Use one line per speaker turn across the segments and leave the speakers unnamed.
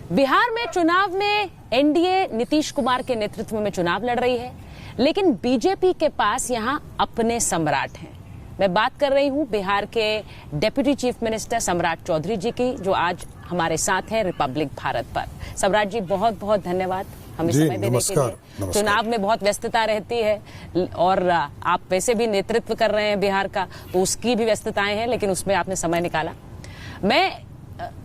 बिहार में चुनाव में एनडीए नीतीश कुमार के नेतृत्व में चुनाव लड़ रही है, लेकिन बीजेपी के पास यहां अपने सम्राट हैं। मैं बात कर रही हूं बिहार के डेप्यूटी चीफ मिनिस्टर सम्राट चौधरी जी की, जो आज हमारे साथ हैं रिपब्लिक भारत पर। सम्राट जी, बहुत बहुत धन्यवाद हमें समय देने के लिए। चुनाव में बहुत व्यस्तता रहती है और आप वैसे भी नेतृत्व कर रहे हैं बिहार का, तो उसकी भी व्यस्तताएं हैं, लेकिन उसमें आपने समय निकाला। मैं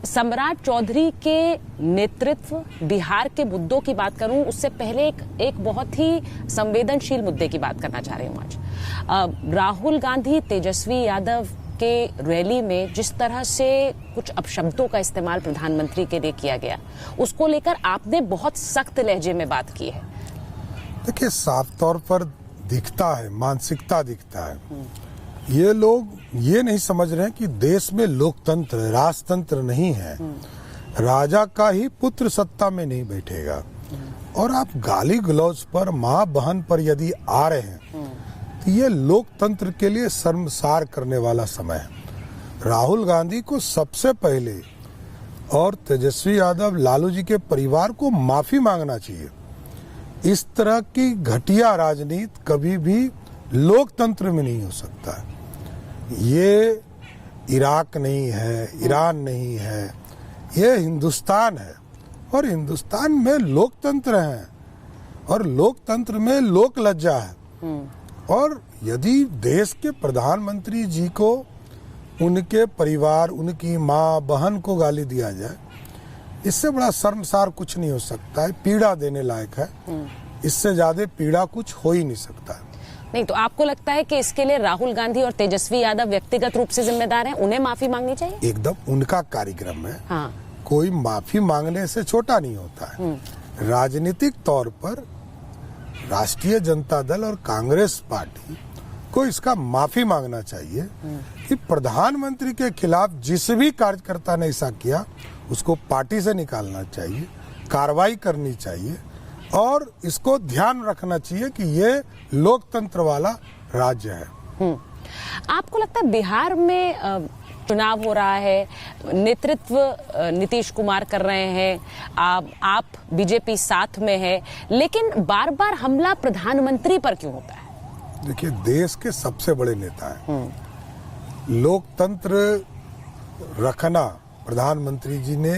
सम्राट चौधरी के नेतृत्व बिहार के मुद्दों की बात करूं उससे पहले एक बहुत ही संवेदनशील मुद्दे की बात करना चाह रही हूं आज। राहुल गांधी तेजस्वी यादव के रैली में जिस तरह से कुछ अपशब्दों का इस्तेमाल प्रधानमंत्री के लिए किया गया, उसको लेकर आपने बहुत सख्त लहजे में बात की है।
देखिए, साफ तौर पर दिखता है, मानसिकता दिखता है। ये लोग ये नहीं समझ रहे हैं कि देश में लोकतंत्र, राजतंत्र नहीं है। राजा का ही पुत्र सत्ता में नहीं बैठेगा। और आप गाली गलौज पर, माँ बहन पर यदि आ रहे हैं तो ये लोकतंत्र के लिए शर्मसार करने वाला समय है। राहुल गांधी को सबसे पहले और तेजस्वी यादव, लालू जी के परिवार को माफी मांगना चाहिए। इस तरह की घटिया राजनीति कभी भी लोकतंत्र में नहीं हो सकता है। ये इराक नहीं है, ईरान नहीं है, ये हिंदुस्तान है और हिंदुस्तान में लोकतंत्र है और लोकतंत्र में लोक लज्जा है। और यदि देश के प्रधानमंत्री जी को, उनके परिवार, उनकी माँ बहन को गाली दिया जाए, इससे बड़ा शर्मसार कुछ नहीं हो सकता है। पीड़ा देने लायक है। इससे ज्यादा पीड़ा कुछ हो ही नहीं सकता है।
नहीं तो आपको लगता है कि इसके लिए राहुल गांधी और तेजस्वी यादव व्यक्तिगत रूप से जिम्मेदार हैं, उन्हें माफी मांगनी चाहिए?
एकदम उनका कार्यक्रम है।
हाँ।
कोई माफी मांगने से छोटा नहीं होता है। राजनीतिक तौर पर राष्ट्रीय जनता दल और कांग्रेस पार्टी को इसका माफी मांगना चाहिए कि प्रधानमंत्री के खिलाफ जिस भी कार्यकर्ता ने ऐसा किया उसको पार्टी से निकालना चाहिए, कार्रवाई करनी चाहिए और इसको ध्यान रखना चाहिए कि ये लोकतंत्र वाला राज्य है।
आपको लगता है बिहार में चुनाव हो रहा है, नेतृत्व नीतीश कुमार कर रहे हैं, आप बीजेपी साथ में है, लेकिन बार बार हमला प्रधानमंत्री पर क्यों होता है?
देखिए, देश के सबसे बड़े नेता हैं। लोकतंत्र रखना प्रधानमंत्री जी ने,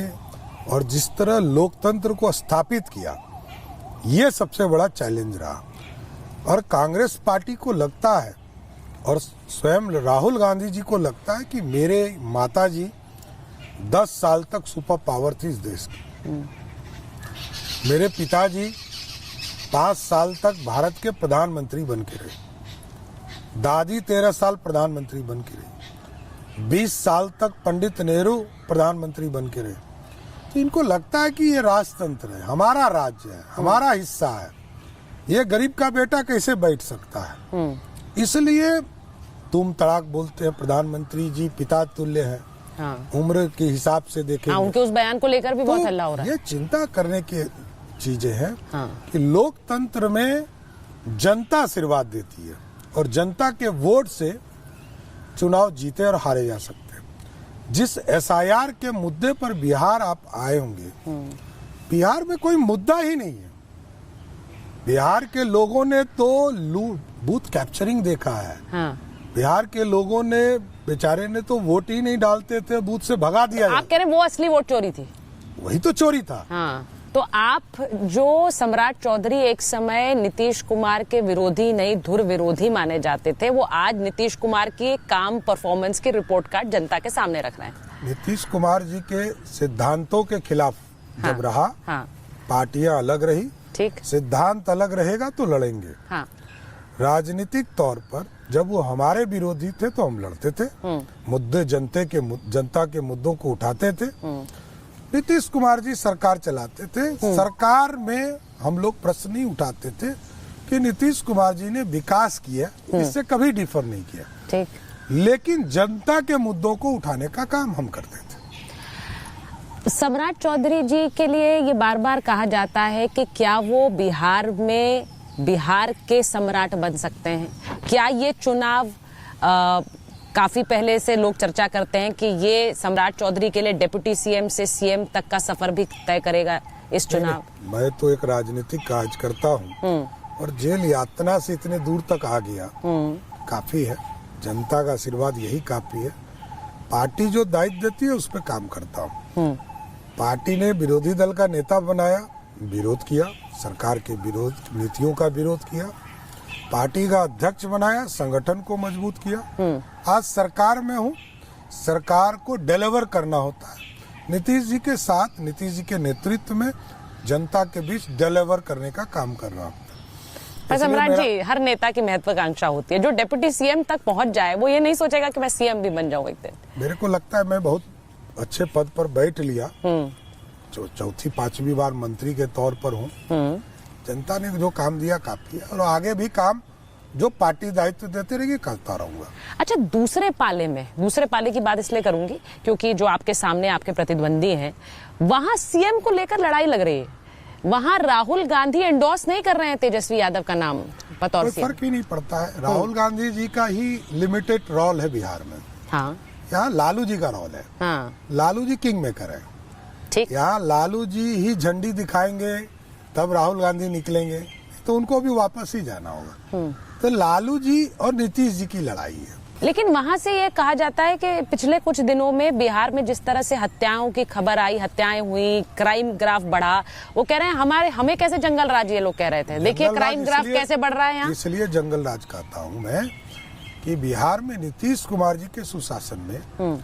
और जिस तरह लोकतंत्र को स्थापित किया, ये सबसे बड़ा चैलेंज रहा। और कांग्रेस पार्टी को लगता है और स्वयं राहुल गांधी जी को लगता है कि मेरे माताजी 10 साल तक सुपर पावर थी इस देश की। मेरे पिताजी 5 साल तक भारत के प्रधानमंत्री बन के रहे। दादी 13 साल प्रधानमंत्री बन के रही। 20 साल तक पंडित नेहरू प्रधानमंत्री बन के रहे। तो इनको लगता है कि ये राजतंत्र है, हमारा राज्य है, हमारा हिस्सा है, ये गरीब का बेटा कैसे बैठ सकता है। इसलिए तुम तड़ाक बोलते हैं। प्रधानमंत्री जी पिता तुल्य है। हाँ। उम्र के हिसाब से देखें,
उनके उस बयान को लेकर भी बहुत हल्ला हो रहा है।
ये चिंता करने की चीजें हैं।
हाँ। कि
लोकतंत्र में जनता आशीर्वाद देती है और जनता के वोट से चुनाव जीते और हारे जा सकते हैं। जिस एसआईआर के मुद्दे पर बिहार आप आए होंगे, बिहार में कोई मुद्दा ही नहीं है। बिहार के लोगों ने तो बूथ कैप्चरिंग देखा है। हाँ। बिहार के लोगों ने, बेचारे ने तो वोट ही नहीं डालते थे, बूथ से भगा दिया।
आप कह रहे हैं वो असली वोट चोरी थी?
वही तो चोरी था।
हाँ। तो आप, जो सम्राट चौधरी एक समय नीतीश कुमार के विरोधी नहीं धुर विरोधी माने जाते थे, वो आज नीतीश कुमार की काम परफॉर्मेंस की रिपोर्ट कार्ड जनता के सामने रख रहे हैं।
नीतीश कुमार जी के सिद्धांतों के खिलाफ जब रहा, पार्टियां अलग रही, ठीक, सिद्धांत अलग रहेगा तो लड़ेंगे। हाँ। राजनीतिक तौर पर जब वो हमारे विरोधी थे तो हम लड़ते थे, मुद्दे जनता के मुद्दों को उठाते थे। नीतीश कुमार जी सरकार चलाते थे, सरकार में हम लोग प्रश्न नहीं उठाते थे कि नीतीश कुमार जी ने विकास किया, इससे कभी डिफर नहीं किया। ठीक। लेकिन जनता के मुद्दों को उठाने का काम हम करते थे।
सम्राट चौधरी जी के लिए ये बार बार कहा जाता है कि क्या वो बिहार में बिहार के सम्राट बन सकते हैं? क्या ये चुनाव काफी पहले से लोग चर्चा करते हैं कि ये सम्राट चौधरी के लिए डिप्टी सीएम से सीएम तक का सफर भी तय करेगा इस चुनाव।
मैं तो एक राजनीतिक कार्यकर्ता हूँ और जेल यातना से इतने दूर तक आ गया, काफी है। जनता का आशीर्वाद यही काफी है। पार्टी जो दायित्व देती है उस पर काम करता हूँ। पार्टी ने विरोधी दल का नेता बनाया, विरोध किया, सरकार के विरोध नीतियों का विरोध किया। पार्टी का अध्यक्ष बनाया, संगठन को मजबूत किया। आज सरकार में हूँ, सरकार को डिलीवर करना होता है। नीतीश जी के साथ, नीतीश जी के नेतृत्व में जनता के बीच डिलीवर करने का काम कर रहा हूँ।
पर सम्राट जी, हर नेता की महत्वाकांक्षा होती है, जो डिप्टी सीएम तक पहुंच जाए वो ये नहीं सोचेगा कि मैं सीएम भी बन जाऊं एक दिन।
मेरे को लगता है मैं बहुत अच्छे पद पर बैठ लिया, चौथी पांचवी बार मंत्री के तौर पर हूँ। जनता ने जो काम दिया काफी है और आगे भी काम जो पार्टी दायित्व देती रहेगी करता रहूंगा।
अच्छा, दूसरे पाले की बात इसलिए करूंगी क्योंकि जो आपके सामने आपके प्रतिद्वंदी हैं, वहां सीएम को लेकर लड़ाई लग रही है। वहां राहुल गांधी एंडोर्स नहीं कर रहे हैं तेजस्वी यादव का नाम बतौर सीएम।
फर्क ही नहीं पड़ता है। राहुल गांधी जी का ही लिमिटेड रोल है बिहार में।
हाँ,
यहाँ लालू जी का रोल है।
हाँ,
लालू जी किंग मेकर है।
ठीक।
यहाँ लालू जी ही झंडी दिखाएंगे तब राहुल गांधी निकलेंगे, तो उनको भी वापस ही जाना होगा। तो लालू जी और नीतीश जी की लड़ाई है।
लेकिन वहां से ये कहा जाता है कि पिछले कुछ दिनों में बिहार में जिस तरह से हत्याओं की खबर आई, हत्याएं हुई, क्राइम ग्राफ बढ़ा, वो कह रहे हैं हमें कैसे जंगल राज, ये लोग कह रहे थे। देखिए क्राइम ग्राफ कैसे बढ़ रहा है यहाँ।
इसलिए जंगल राज कहता हूँ मैं कि बिहार में नीतीश कुमार जी के सुशासन में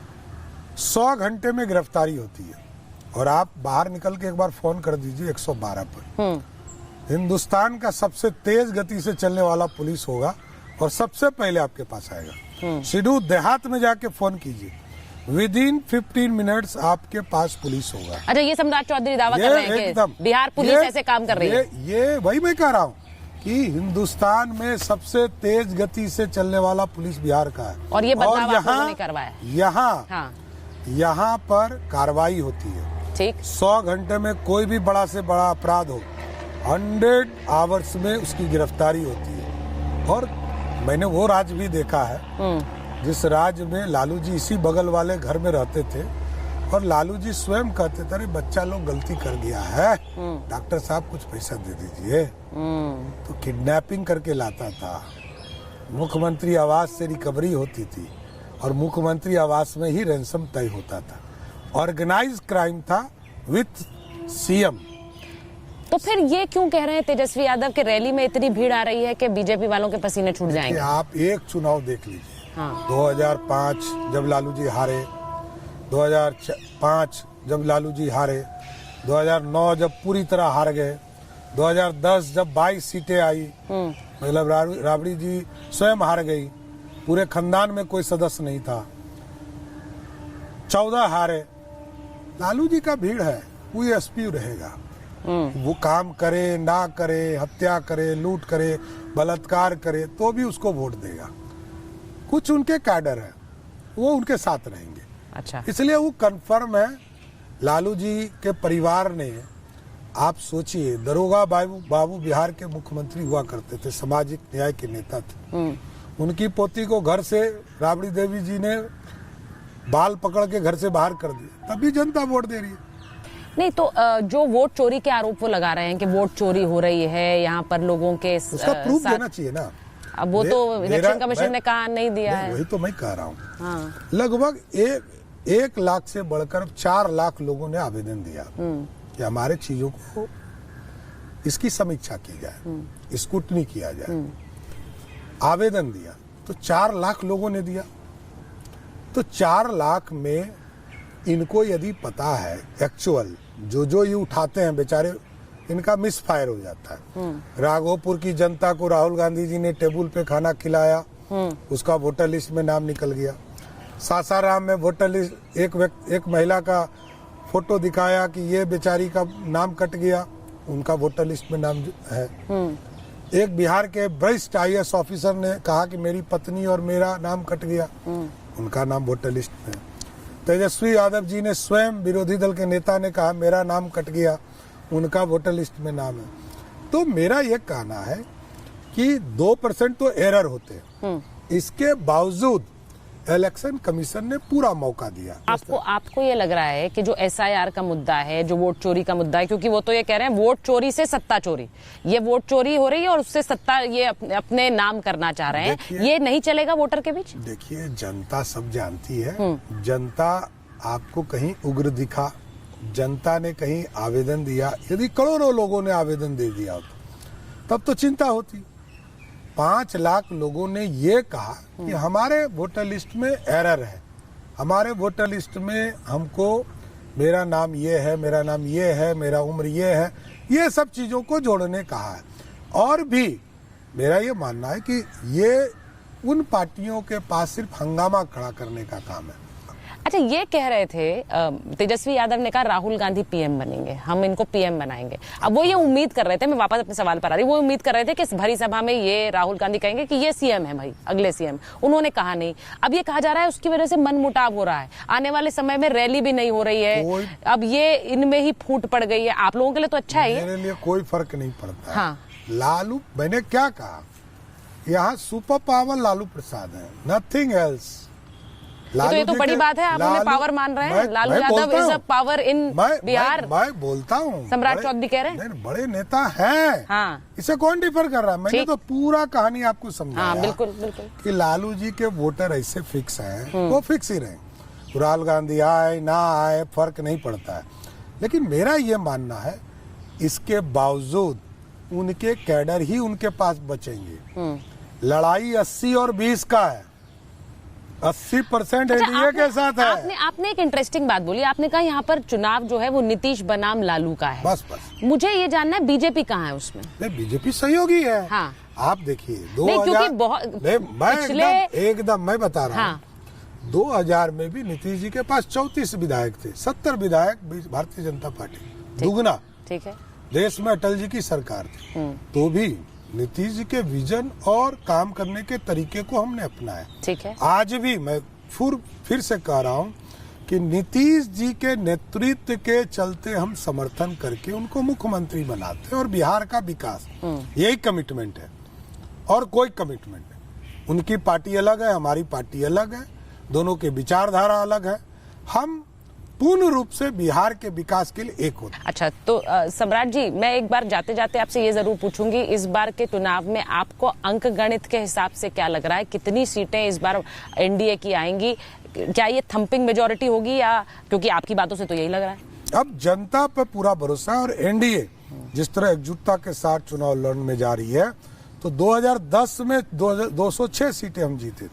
100 घंटे में गिरफ्तारी होती है। और आप बाहर निकल के एक बार फोन कर दीजिए 112 पर। हिंदुस्तान का सबसे तेज गति से चलने वाला पुलिस होगा और सबसे पहले आपके पास आएगा। सिडू देहात में जाके फोन कीजिए, विदिन 15 मिनट्स आपके पास पुलिस होगा।
अच्छा, ये सम्राट चौधरी दावा कर रहे हैं कि बिहार पुलिस ऐसे काम कर रही है।
ये वही मैं कह रहा हूँ कि हिंदुस्तान में सबसे तेज गति से चलने वाला पुलिस बिहार का है।
और ये बदलाव आप लोगों ने करवाया।
यहाँ पर कार्रवाई होती है।
ठीक।
100 घंटे में कोई भी बड़ा से बड़ा अपराध हो, 100 आवर्स में उसकी गिरफ्तारी होती है। और मैंने वो राज्य भी देखा है जिस राज्य में लालू जी इसी बगल वाले घर में रहते थे और लालू जी स्वयं कहते थे, अरे बच्चा लोग गलती कर गया है, डॉक्टर साहब कुछ पैसा दे दीजिए। तो किडनैपिंग करके लाता था। मुख्यमंत्री आवास से रिकवरी होती थी और मुख्यमंत्री आवास में ही रैंसम तय होता था। ऑर्गेनाइज क्राइम था विथ सीएम।
तो फिर ये क्यों कह रहे हैं तेजस्वी यादव के रैली में इतनी भीड़ आ रही है कि बीजेपी वालों के पसीने छूट जाएंगे?
आप एक चुनाव देख लीजिए। 2005 जब लालू जी हारे, 2005 जब लालू जी हारे, 2009 जब पूरी तरह हार गए, 2010 जब 22 सीटें आई, मतलब राबड़ी जी स्वयं हार गई, पूरे खानदान में कोई सदस्य नहीं था, 14 हारे। लालू जी का भीड़ है, कोई एसपी रहेगा। वो काम करे ना करे, हत्या करे, लूट करे, बलात्कार करे, तो भी उसको वोट देगा। कुछ उनके कैडर है, वो उनके साथ रहेंगे।
अच्छा,
इसलिए वो कंफर्म है। लालू जी के परिवार ने, आप सोचिए, दरोगा बाबू बिहार के मुख्यमंत्री हुआ करते थे, सामाजिक न्याय के नेता थे। उनकी पोती को घर से राबड़ी देवी जी ने बाल पकड़ के घर से बाहर कर दिया, तभी जनता वोट दे रही है।
नहीं तो जो वोट चोरी के आरोप वो लगा रहे हैं कि वोट चोरी हो रही है यहाँ पर लोगों के,
उसका प्रूफ देना चाहिए ना।
अब वो तो इलेक्शन कमीशन ने कहा नहीं दिया है।
वही तो मैं कह रहा हूँ। लगभग 1 लाख से बढ़कर 4 लाख लोगों ने आवेदन दिया कि हमारे चीजों को इसकी समीक्षा की जाए, स्क्रूटनी किया जाए। आवेदन दिया तो 4 लाख लोगों ने दिया। तो 4 लाख में इनको यदि पता है एक्चुअल जो ये उठाते हैं बेचारे, इनका मिस फायर हो जाता है। राघोपुर की जनता को राहुल गांधी जी ने टेबल पे खाना खिलाया, उसका वोटर लिस्ट में नाम निकल गया। सासाराम में वोटर लिस्ट, एक महिला का फोटो दिखाया कि ये बेचारी का नाम कट गया, उनका वोटर लिस्ट में नाम है। एक बिहार के वरिष्ठ IAS ऑफिसर ने कहा कि मेरी पत्नी और मेरा नाम कट गया, उनका नाम वोटर लिस्ट में। तेजस्वी यादव जी ने स्वयं, विरोधी दल के नेता ने कहा मेरा नाम कट गया, उनका वोटर लिस्ट में नाम है। तो मेरा ये कहना है कि 2% तो एरर होते हैं, इसके बावजूद इलेक्शन कमीशन ने पूरा मौका दिया।
आपको ये लग रहा है कि जो SIR का मुद्दा है, जो वोट चोरी का मुद्दा है, क्योंकि वो तो ये कह रहे हैं वोट चोरी से सत्ता चोरी, ये वोट चोरी हो रही है और उससे सत्ता ये अपने नाम करना चाह रहे हैं, ये नहीं चलेगा वोटर के बीच?
देखिए, जनता सब जानती है। जनता आपको कहीं उग्र दिखा, जनता ने कहीं आवेदन दिया, यदि करोड़ों लोगों ने आवेदन दे दिया होता तब तो चिंता होती। 5 लाख लोगों ने ये कहा कि हमारे वोटर लिस्ट में एरर है, हमारे वोटर लिस्ट में हमको मेरा नाम ये है, मेरा नाम ये है, मेरा उम्र ये है, ये सब चीजों को जोड़ने कहा है। और भी मेरा ये मानना है कि ये उन पार्टियों के पास सिर्फ हंगामा खड़ा करने का काम है।
अच्छा, ये कह रहे थे तेजस्वी यादव ने कहा राहुल गांधी PM बनेंगे, हम इनको PM बनाएंगे। अब वो ये उम्मीद कर रहे थे, मैं वापस अपने सवाल पर आ रही, वो उम्मीद कर रहे थे कि इस भरी सभा में ये राहुल गांधी कहेंगे कि ये CM है भाई, अगले CM। उन्होंने कहा नहीं। अब ये कहा जा रहा है उसकी वजह से मनमुटाव हो रहा है, आने वाले समय में रैली भी नहीं हो रही है, अब ये इनमें ही फूट पड़ गई है। आप लोगों के लिए तो अच्छा है,
मेरे लिए कोई फर्क नहीं पड़ता।
हाँ।
लालू, मैंने क्या कहा, यहाँ सुपर पावर लालू प्रसाद है, नथिंग एल्स।
तो ये तो बड़ी बात है, आप उन्हें पावर मान रहे हैं। Lalu Yadav is a power in Bihar.
मैं बोलता हूँ,
सम्राट चौधरी कह रहे हैं
बड़े नेता हैं।
हाँ।
इसे कौन डिफर कर रहा है? मैंने तो पूरा कहानी आपको समझाया।
हाँ, बिल्कुल बिल्कुल।
कि लालू जी के वोटर ऐसे फिक्स हैं, वो फिक्स ही रहे, राहुल गांधी आए ना आए फर्क नहीं पड़ता है। लेकिन मेरा ये मानना है, इसके बावजूद उनके कैडर ही उनके पास बचेंगे। लड़ाई 80 और 20 का है, 80% एनडीए के साथ है।
आपने एक इंटरेस्टिंग बात बोली, आपने कहा यहाँ पर चुनाव जो है वो नीतीश बनाम लालू का है।
बस
मुझे ये जानना है बीजेपी कहाँ है उसमें?
नहीं, बीजेपी सहयोगी है।
हाँ।
आप देखिए
2000
एकदम मैं बता रहा हूँ, 2000 में भी नीतीश जी के पास 34 विधायक थे, 70 विधायक भारतीय जनता पार्टी, दुगना। ठीक है। देश में अटल जी की सरकार थी, तो भी नीतीश जी के विजन और काम करने के तरीके को हमने अपनाया। ठीक है। आज भी मैं फिर से कह रहा हूँ कि नीतीश जी के नेतृत्व के चलते हम समर्थन करके उनको मुख्यमंत्री बनाते हैं और बिहार का विकास, यही कमिटमेंट है और कोई कमिटमेंट नहीं। उनकी पार्टी अलग है, हमारी पार्टी अलग है, दोनों के विचारधारा अलग है, हम पूर्ण रूप से बिहार के विकास के लिए एक होते।
अच्छा, तो सम्राट जी, मैं एक बार जाते जाते आपसे ये जरूर पूछूंगी, इस बार के चुनाव में आपको अंक गणित के हिसाब से क्या लग रहा है, कितनी सीटें इस बार एनडीए की आएंगी? क्या ये थंपिंग मेजोरिटी होगी, या क्योंकि आपकी बातों से तो यही लग रहा है?
अब जनता पर पूरा भरोसा है और एनडीए जिस तरह एकजुटता के साथ चुनाव लड़ने जा रही है, तो 2010 में 206 सीटें हम जीते,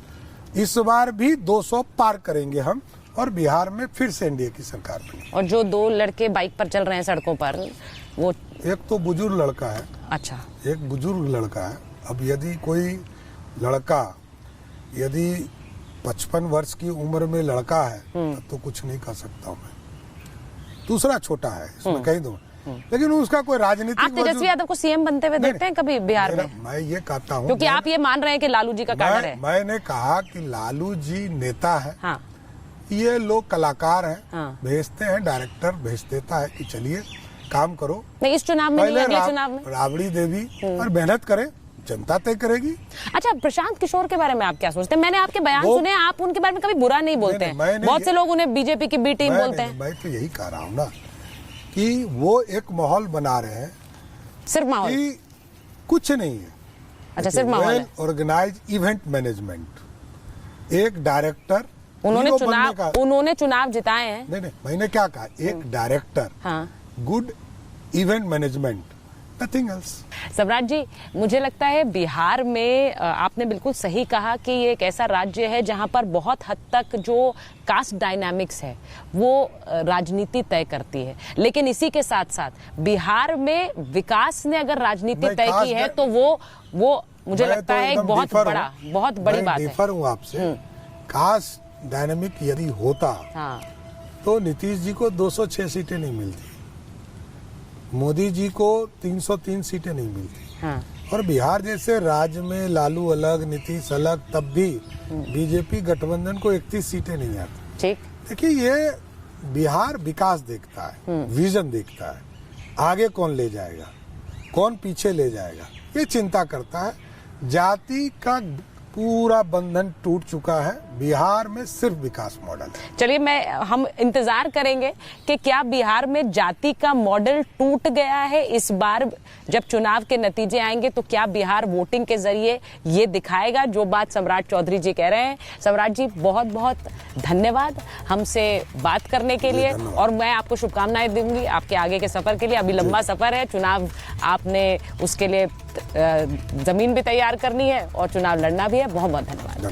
इस बार भी 200 पार करेंगे हम और बिहार में फिर से एनडीए की सरकार बनी।
और जो 2 लड़के बाइक पर चल रहे हैं सड़कों पर, वो
एक तो बुजुर्ग लड़का है।
अच्छा।
एक बुजुर्ग लड़का है। अब यदि कोई लड़का यदि 55 वर्ष की उम्र में लड़का है तो कुछ नहीं कर सकता हूँ मैं। दूसरा छोटा है, इसमें कहीं दो, लेकिन उसका कोई राजनीतिक।
आप तेजस्वी यादव को सीएम बनते हुए देखते हैं कभी बिहार में?
मैं ये कहता हूँ,
क्योंकि आप ये मान रहे हैं कि लालू जी का काडर है।
मैंने कहा कि लालू जी नेता है।
हाँ।
ये लोग कलाकार हैं। हाँ। भेजते हैं, डायरेक्टर भेज देता है कि चलिए काम करो।
नहीं, इस चुनाव में नहीं, अगले चुनाव में
राबड़ी देवी और मेहनत करे, जनता तय करेगी।
अच्छा, प्रशांत किशोर के बारे में आप क्या सोचते हैं? मैंने आपके बयान सुने, आप उनके बारे में कभी बुरा नहीं बोलते हैं। बहुत से लोग उन्हें बीजेपी की बी टीम बोलते हैं।
मैं तो यही कह रहा हूँ ना कि वो एक माहौल बना रहे हैं,
सिर्फ माहौल,
कुछ नहीं है।
अच्छा, सिर्फ माहौल है।
ऑर्गेनाइज इवेंट मैनेजमेंट, एक डायरेक्टर,
उन्होंने चुनाव जिताए हैं।
नहीं, मैंने क्या कहा, एक director, good event management, nothing else.
सम्राट जी, मुझे लगता है बिहार में आपने बिल्कुल सही कहा कि ये एक ऐसा राज्य है जहां पर बहुत हद तक जो कास्ट डायनामिक्स है वो राजनीति तय करती है, लेकिन इसी के साथ साथ बिहार में विकास ने अगर राजनीति तय की है तो वो मुझे लगता है एक बहुत बड़ी बात है।
डिफर हूँ आपसे। कास्ट डायनामिक यदि होता तो नीतीश जी को 206 सीटें नहीं मिलती, मोदी जी को 303 सीटें नहीं मिलती। और बिहार जैसे राज्य में लालू अलग, नीतीश अलग, तब भी बीजेपी गठबंधन को 31 सीटें नहीं आती। ठीक। देखिए, ये बिहार विकास देखता है, विजन देखता है, आगे कौन ले जाएगा, कौन पीछे ले जाएगा, ये चिंता करता है। जाति का पूरा बंधन टूट चुका है। बिहार में सिर्फ विकास मॉडल है।
चलिए हम इंतजार करेंगे कि क्या बिहार में जाति का मॉडल टूट गया है। इस बार जब चुनाव के नतीजे आएंगे तो क्या बिहार वोटिंग के जरिए ये दिखाएगा, जो बात सम्राट चौधरी जी कह रहे हैं। सम्राट जी बहुत बहुत धन्यवाद हमसे बात करने के लिए, और मैं आपको शुभकामनाएं दूंगी आपके आगे के सफर के लिए। अभी लंबा सफर है, चुनाव आपने उसके लिए जमीन भी तैयार करनी है और चुनाव लड़ना भी है। बहुत बहुत धन्यवाद।